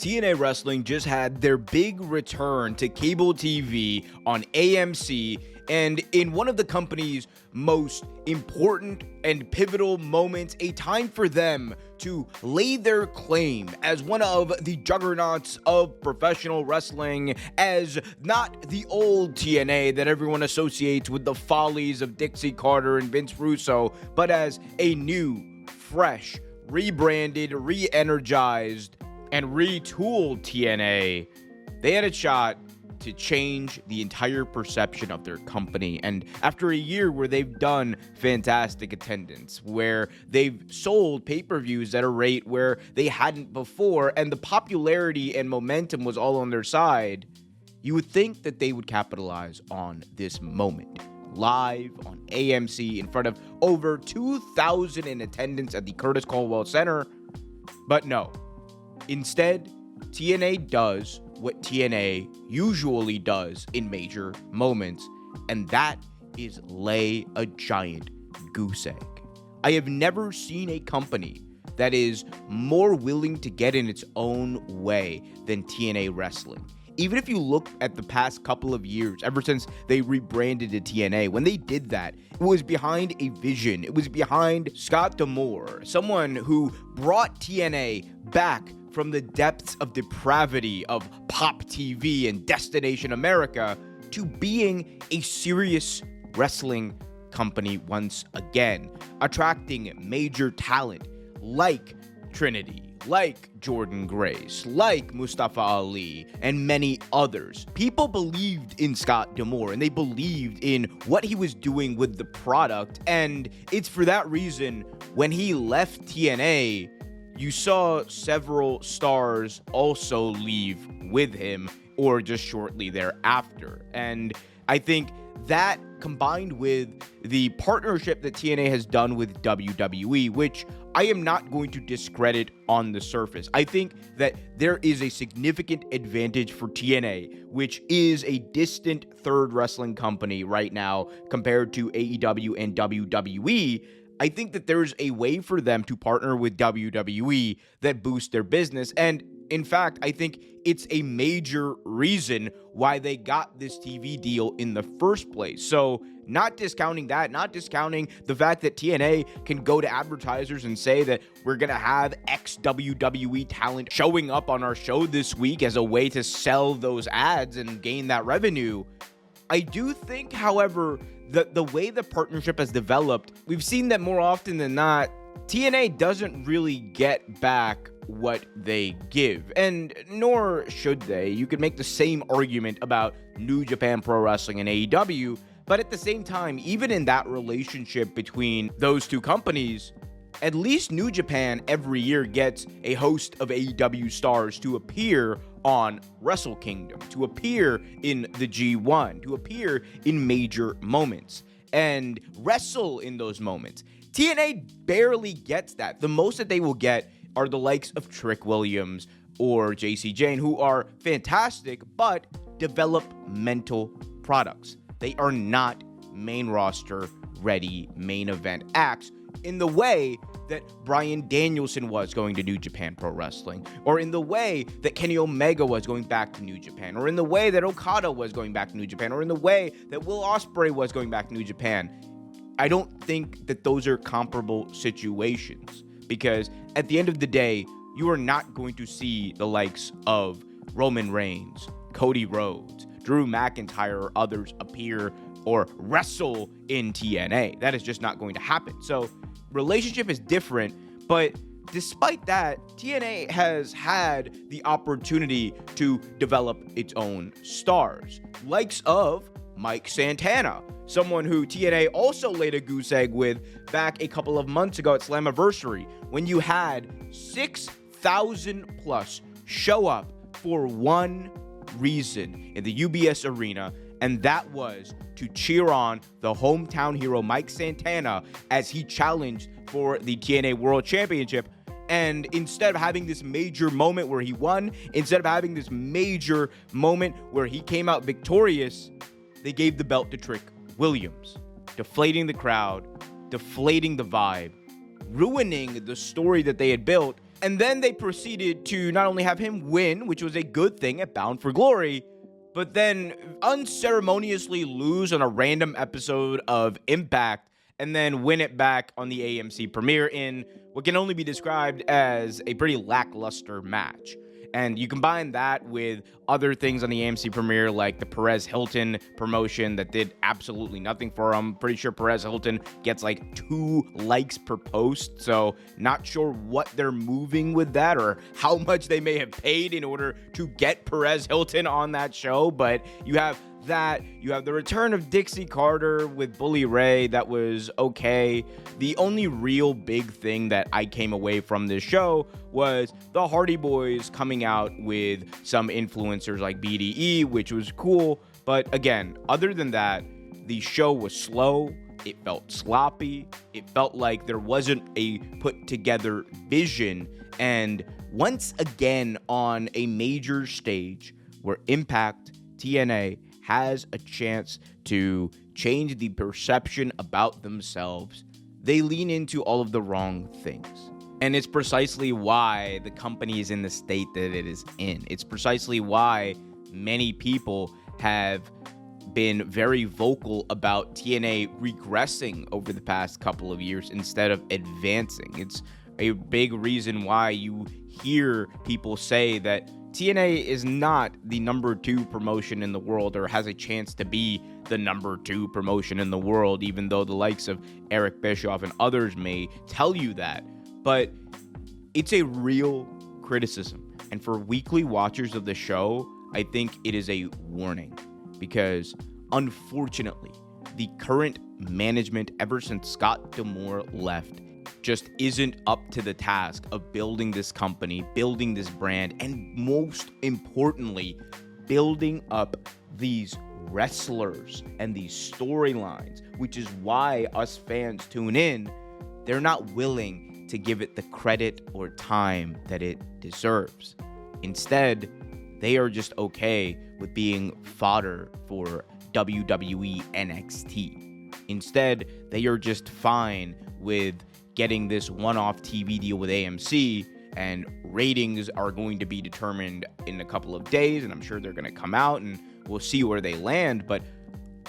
TNA Wrestling just had their big return to cable TV on AMC, and in one of the company's most important and pivotal moments, a time for them to lay their claim as one of the juggernauts of professional wrestling, as not the old TNA that everyone associates with the follies of Dixie Carter and Vince Russo, but as a new, fresh, rebranded, re-energized, and retooled TNA. They had a shot to change the entire perception of their company. And after a year where they've done fantastic attendance, where they've sold pay-per-views at a rate where they hadn't before, and the popularity and momentum was all on their side, you would think that they would capitalize on this moment. Live on AMC in front of over 2,000 in attendance at the Curtis Caldwell Center. But no. Instead, TNA does what TNA usually does in major moments, and that is lay a giant goose egg. I have never seen a company that is more willing to get in its own way than TNA Wrestling. Even if you look at the past couple of years, ever since they rebranded to TNA, when they did that, it was behind a vision. It was behind Scott D'Amore, someone who brought TNA back from the depths of depravity of Pop TV and Destination America to being a serious wrestling company once again, attracting major talent like Trinity, like Jordan Grace, like Mustafa Ali, and many others. People believed in Scott D'Amore, and they believed in what he was doing with the product, and it's for that reason when he left TNA, you saw several stars also leave with him, or just shortly thereafter. And I think that, combined with the partnership that TNA has done with WWE, which I am not going to discredit on the surface. I think that there is a significant advantage for TNA, which is a distant third wrestling company right now compared to AEW and WWE. I think that there's a way for them to partner with WWE that boosts their business. And in fact, I think it's a major reason why they got this TV deal in the first place. So not discounting that, not discounting the fact that TNA can go to advertisers and say that we're going to have ex-WWE talent showing up on our show this week as a way to sell those ads and gain that revenue. I do think, however, that the way the partnership has developed, we've seen that more often than not, TNA doesn't really get back what they give, and nor should they. You could make the same argument about New Japan Pro Wrestling and AEW, but at the same time, even in that relationship between those two companies, at least New Japan every year gets a host of AEW stars to appear on Wrestle Kingdom, to appear in the G1, to appear in major moments, and wrestle in those moments. TNA barely gets that. The most that they will get are the likes of Trick Williams or JC Jane, who are fantastic, but developmental products. They are not main roster ready main event acts in the way that Bryan Danielson was going to New Japan Pro Wrestling, or in the way that Kenny Omega was going back to New Japan, or in the way that Okada was going back to New Japan, or in the way that Will Ospreay was going back to New Japan. I don't think that those are comparable situations, because at the end of the day, you are not going to see the likes of Roman Reigns, Cody Rhodes, Drew McIntyre, or others appear or wrestle in TNA. That is just not going to happen. So relationship is different, but despite that, TNA has had the opportunity to develop its own stars, likes of Mike Santana, someone who TNA also laid a goose egg with back a couple of months ago at Slammiversary, when you had 6,000 plus show up for one reason in the UBS Arena, and that was to cheer on the hometown hero Mike Santana as he challenged for the TNA World Championship. And instead of having this major moment where he won, instead of having this major moment where he came out victorious, they gave the belt to Trick Williams, deflating the crowd, deflating the vibe, ruining the story that they had built, And then they proceeded to not only have him win, which was a good thing at Bound for Glory, but then unceremoniously lose on a random episode of Impact and then win it back on the AMC premiere in what can only be described as a pretty lackluster match. And you combine that with other things on the AMC premiere, like the Perez Hilton promotion that did absolutely nothing for him. Pretty sure Perez Hilton gets like 2 likes per post. So not sure what they're moving with that or how much they may have paid in order to get Perez Hilton on that show. But you have that. You have the return of Dixie Carter with Bully Ray. That was okay. The only real big thing that I came away from this show was the Hardy Boys coming out with some influencers like BDE, which was cool. But again, other than that, the show was slow. It felt sloppy. It felt like there wasn't a put together vision. And once again, on a major stage where Impact, TNA, has a chance to change the perception about themselves, they lean into all of the wrong things. And it's precisely why the company is in the state that it is in. It's precisely why many people have been very vocal about TNA regressing over the past couple of years instead of advancing. It's a big reason why you hear people say that TNA is not the number 2 promotion in the world or has a chance to be the number 2 promotion in the world, even though the likes of Eric Bischoff and others may tell you that. But it's a real criticism. And for weekly watchers of the show, I think it is a warning because unfortunately, the current management ever since Scott D'Amore left just isn't up to the task of building this company, building this brand, and most importantly, building up these wrestlers and these storylines, which is why us fans tune in. They're not willing to give it the credit or time that it deserves. Instead, they are just okay with being fodder for WWE NXT. Instead, they are just fine with getting this one-off TV deal with AMC, and ratings are going to be determined in a couple of days, and I'm sure they're going to come out, and we'll see where they land. But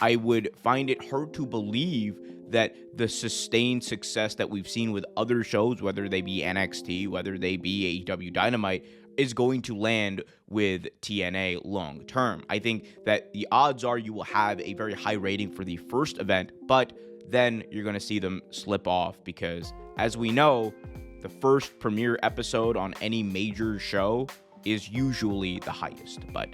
I would find it hard to believe that the sustained success that we've seen with other shows, whether they be NXT, whether they be AEW Dynamite, is going to land with TNA long term. I think that the odds are you will have a very high rating for the first event, but then you're going to see them slip off because, as we know, the first premiere episode on any major show is usually the highest. But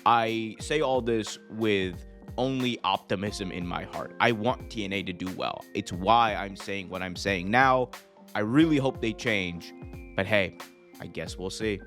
I say all this with only optimism in my heart. I want TNA to do well. It's why I'm saying what I'm saying now. I really hope they change, but hey, I guess we'll see.